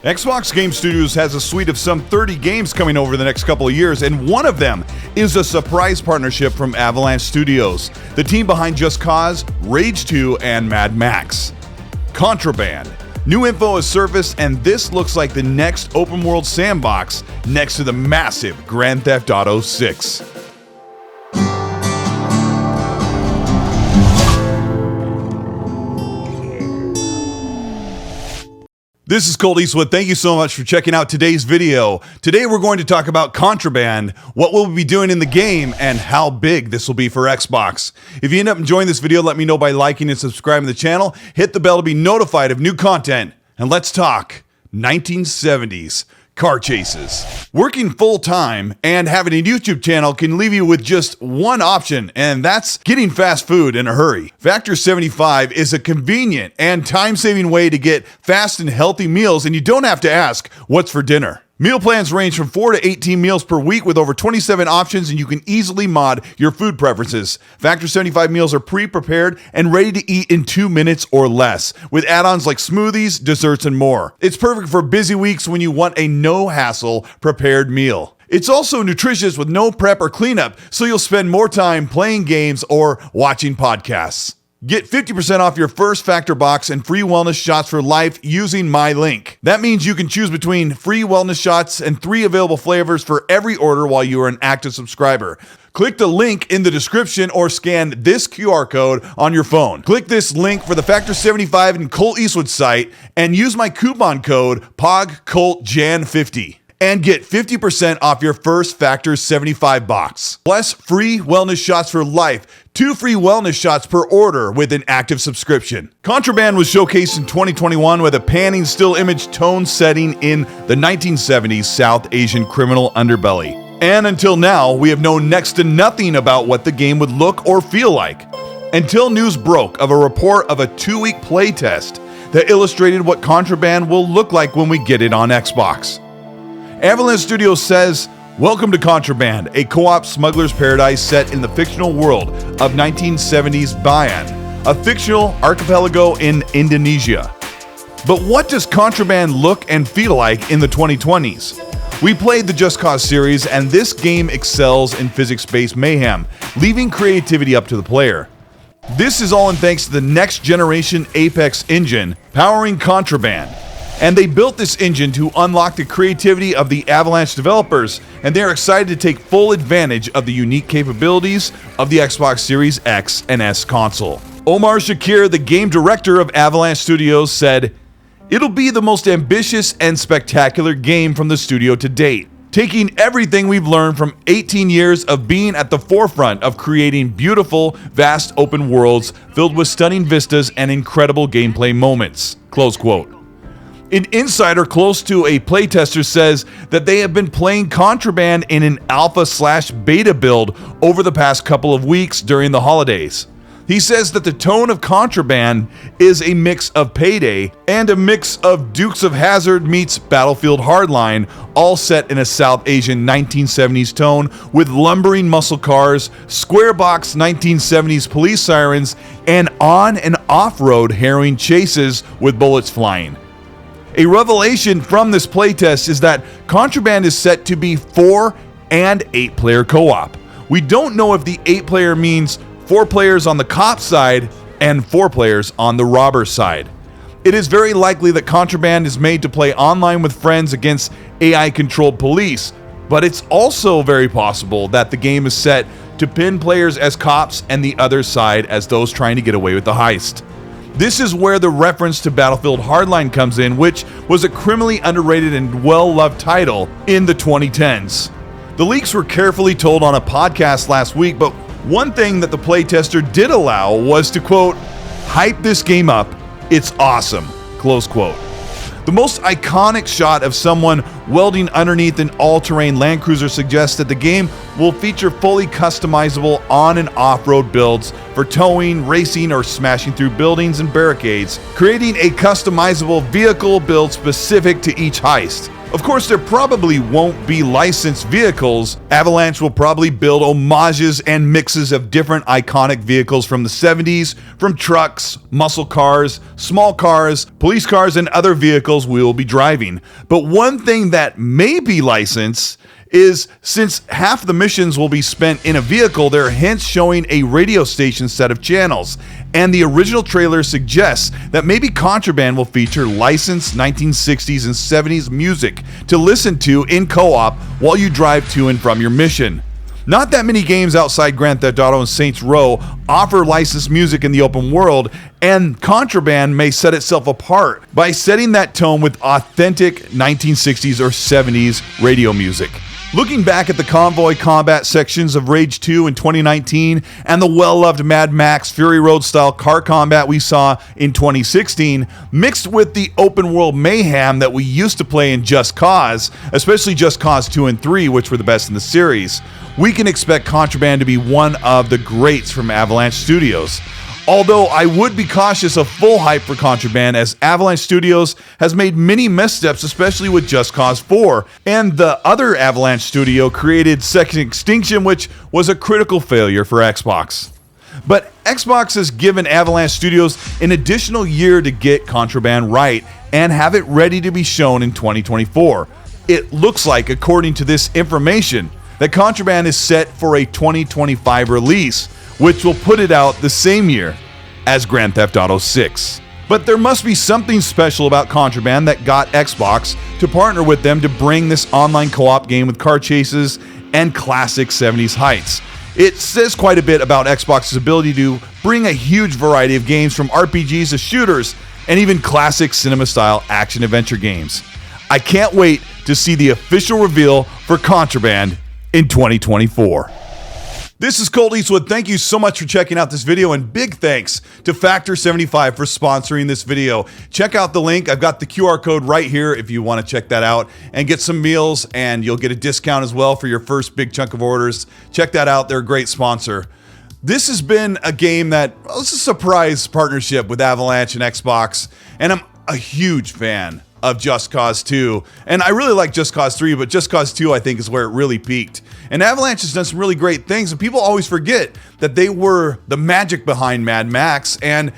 Xbox Game Studios has a suite of some 30 games coming over the next couple of years, and one of them is a surprise partnership from Avalanche Studios, the team behind Just Cause, Rage 2, and Mad Max. Contraband. New info has surfaced, and this looks like the next open world sandbox next to the massive Grand Theft Auto 6. This is Colteastwood. Thank you so much for checking out today's video. Today we're going to talk about Contraband, what we'll be doing in the game, and how big this will be for Xbox. If you end up enjoying this video, let me know by liking and subscribing to the channel. Hit the bell to be notified of new content. And let's talk 1970s car chases. Working full-time and having a YouTube channel can leave you with just one option, and that's getting fast food in a hurry. Factor 75 is a convenient and time-saving way to get fast and healthy meals, and you don't have to ask, what's for dinner? Meal plans range from 4 to 18 meals per week with over 27 options, and you can easily mod your food preferences. Factor 75 meals are pre-prepared and ready to eat in 2 minutes or less, with add-ons like smoothies, desserts, and more. It's perfect for busy weeks when you want a no-hassle prepared meal. It's also nutritious with no prep or cleanup, so you'll spend more time playing games or watching podcasts. Get 50% off your first Factor box and free wellness shots for life using my link. That means you can choose between free wellness shots and 3 available flavors for every order while you are an active subscriber. Click the link in the description or scan this QR code on your phone. Click this link for the Factor 75 and Colteastwood site and use my coupon code POGCOLTJAN50. And get 50% off your first Factor 75 box. Plus free wellness shots for life, 2 free wellness shots per order with an active subscription. Contraband was showcased in 2021 with a panning still image tone setting in the 1970s South Asian criminal underbelly. And until now, we have known next to nothing about what the game would look or feel like, until news broke of a report of a 2-week playtest that illustrated what Contraband will look like when we get it on Xbox. Avalanche Studios says, "Welcome to Contraband, a co-op smuggler's paradise set in the fictional world of 1970s Bayan, a fictional archipelago in Indonesia." But what does Contraband look and feel like in the 2020s? We played the Just Cause series, and this game excels in physics-based mayhem, leaving creativity up to the player. This is all in thanks to the next-generation Apex engine powering Contraband. And they built this engine to unlock the creativity of the Avalanche developers, and they're excited to take full advantage of the unique capabilities of the Xbox Series X and S console. Omar Shakir, the game director of Avalanche Studios, said, "It'll be the most ambitious and spectacular game from the studio to date, taking everything we've learned from 18 years of being at the forefront of creating beautiful, vast open worlds filled with stunning vistas and incredible gameplay moments." Close quote. An insider close to a playtester says that they have been playing Contraband in an alpha/beta build over the past couple of weeks during the holidays. He says that the tone of Contraband is a mix of Payday and a mix of Dukes of Hazzard meets Battlefield Hardline, all set in a South Asian 1970s tone with lumbering muscle cars, square box 1970s police sirens, and on and off-road harrowing chases with bullets flying. A revelation from this playtest is that Contraband is set to be 4 and 8-player co-op. We don't know if the 8-player means 4 players on the cop side and 4 players on the robber side. It is very likely that Contraband is made to play online with friends against AI-controlled police, but it's also very possible that the game is set to pin players as cops and the other side as those trying to get away with the heist. This is where the reference to Battlefield Hardline comes in, which was a criminally underrated and well-loved title in the 2010s. The leaks were carefully told on a podcast last week, but one thing that the playtester did allow was to, quote, "hype this game up, it's awesome," close quote. The most iconic shot of someone welding underneath an all-terrain Land Cruiser suggests that the game will feature fully customizable on- and off-road builds for towing, racing, or smashing through buildings and barricades, creating a customizable vehicle build specific to each heist. Of course, there probably won't be licensed vehicles. Avalanche will probably build homages and mixes of different iconic vehicles from the 70s, from trucks, muscle cars, small cars, police cars, and other vehicles we will be driving. But one thing that may be licensed is, since half the missions will be spent in a vehicle, there are hints showing a radio station set of channels, and the original trailer suggests that maybe Contraband will feature licensed 1960s and 70s music to listen to in co-op while you drive to and from your mission. Not that many games outside Grand Theft Auto and Saints Row offer licensed music in the open world, and Contraband may set itself apart by setting that tone with authentic 1960s or 70s radio music. Looking back at the convoy combat sections of Rage 2 in 2019 and the well-loved Mad Max Fury Road style car combat we saw in 2016, mixed with the open world mayhem that we used to play in Just Cause, especially Just Cause 2 and 3, which were the best in the series, we can expect Contraband to be one of the greats from Avalanche Studios. Although I would be cautious of full hype for Contraband, as Avalanche Studios has made many missteps, especially with Just Cause 4, and the other Avalanche studio created Second Extinction, which was a critical failure for Xbox. But Xbox has given Avalanche Studios an additional year to get Contraband right and have it ready to be shown in 2024. It looks like, according to this information, that Contraband is set for a 2025 release, which will put it out the same year as Grand Theft Auto 6. But there must be something special about Contraband that got Xbox to partner with them to bring this online co-op game with car chases and classic 70s heists. It says quite a bit about Xbox's ability to bring a huge variety of games, from RPGs to shooters and even classic cinema-style action-adventure games. I can't wait to see the official reveal for Contraband in 2024. This is Colteastwood. Thank you so much for checking out this video, and big thanks to Factor75 for sponsoring this video. Check out the link. I've got the QR code right here if you want to check that out and get some meals, and you'll get a discount as well for your first big chunk of orders. Check that out. They're a great sponsor. This has been a game that was a surprise partnership with Avalanche and Xbox, and I'm a huge fan of Just Cause 2. And I really like Just Cause 3, but Just Cause 2 I think is where it really peaked. And Avalanche has done some really great things, and people always forget that they were the magic behind Mad Max. And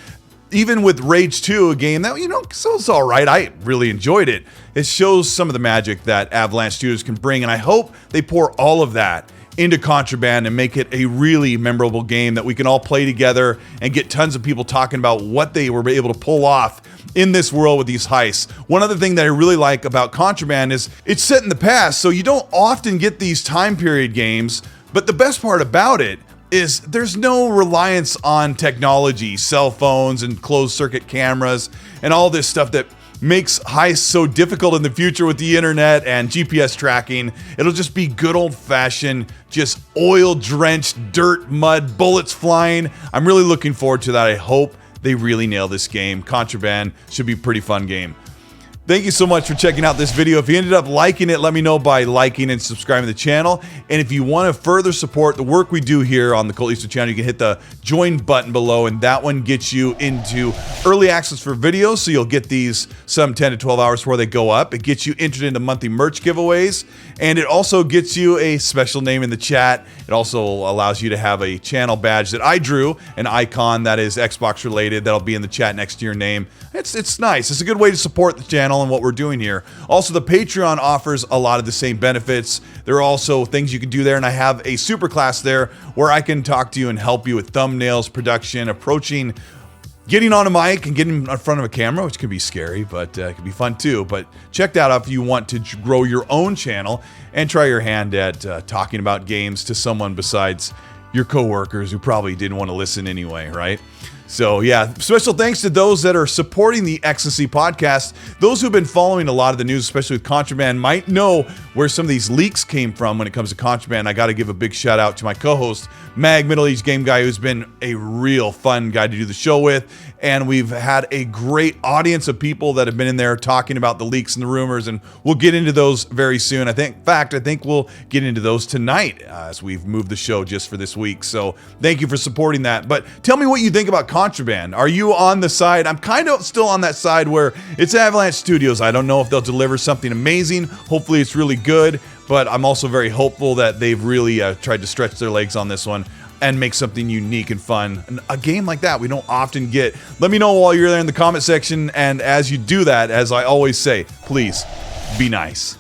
even with Rage 2, a game that, so it's all right. I really enjoyed it. It shows some of the magic that Avalanche Studios can bring, and I hope they pour all of that into Contraband and make it a really memorable game that we can all play together and get tons of people talking about what they were able to pull off in this world with these heists. One other thing that I really like about Contraband is it's set in the past, so you don't often get these time period games, but the best part about it is there's no reliance on technology, cell phones and closed circuit cameras and all this stuff that makes heists so difficult in the future with the internet and GPS tracking. It'll just be good old-fashioned, just oil-drenched dirt, mud, bullets flying. I'm really looking forward to that. I hope they really nail this game. Contraband should be a pretty fun game. Thank you so much for checking out this video. If you ended up liking it, let me know by liking and subscribing to the channel. And if you want to further support the work we do here on the Colteastwood channel, you can hit the join button below, and that one gets you into early access for videos, so you'll get these some 10 to 12 hours before they go up. It gets you entered into monthly merch giveaways, and it also gets you a special name in the chat. It also allows you to have a channel badge that I drew, an icon that is Xbox related, that'll be in the chat next to your name. It's nice. It's a good way to support the channel and what we're doing here. Also, the Patreon offers a lot of the same benefits. There are also things you can do there, and I have a super class there where I can talk to you and help you with thumbnails, production, approaching, getting on a mic and getting in front of a camera, which can be scary, but it can be fun too. But check that out if you want to grow your own channel and try your hand at talking about games to someone besides your coworkers who probably didn't want to listen anyway, right? So yeah, special thanks to those that are supporting the XNC podcast. Those who've been following a lot of the news, especially with Contraband, might know where some of these leaks came from when it comes to Contraband. I got to give a big shout out to my co-host, Mag, middle-aged game guy, who's been a real fun guy to do the show with. And we've had a great audience of people that have been in there talking about the leaks and the rumors, and we'll get into those very soon. I think we'll get into those tonight as we've moved the show just for this week. So thank you for supporting that. But tell me what you think about Contraband. Contraband? Are you on the side? I'm kind of still on that side where it's Avalanche Studios. I don't know if they'll deliver something amazing. Hopefully it's really good, but I'm also very hopeful that they've really tried to stretch their legs on this one and make something unique and fun. And a game like that we don't often get. Let me know while you're there in the comment section, and as you do that, as I always say, please be nice.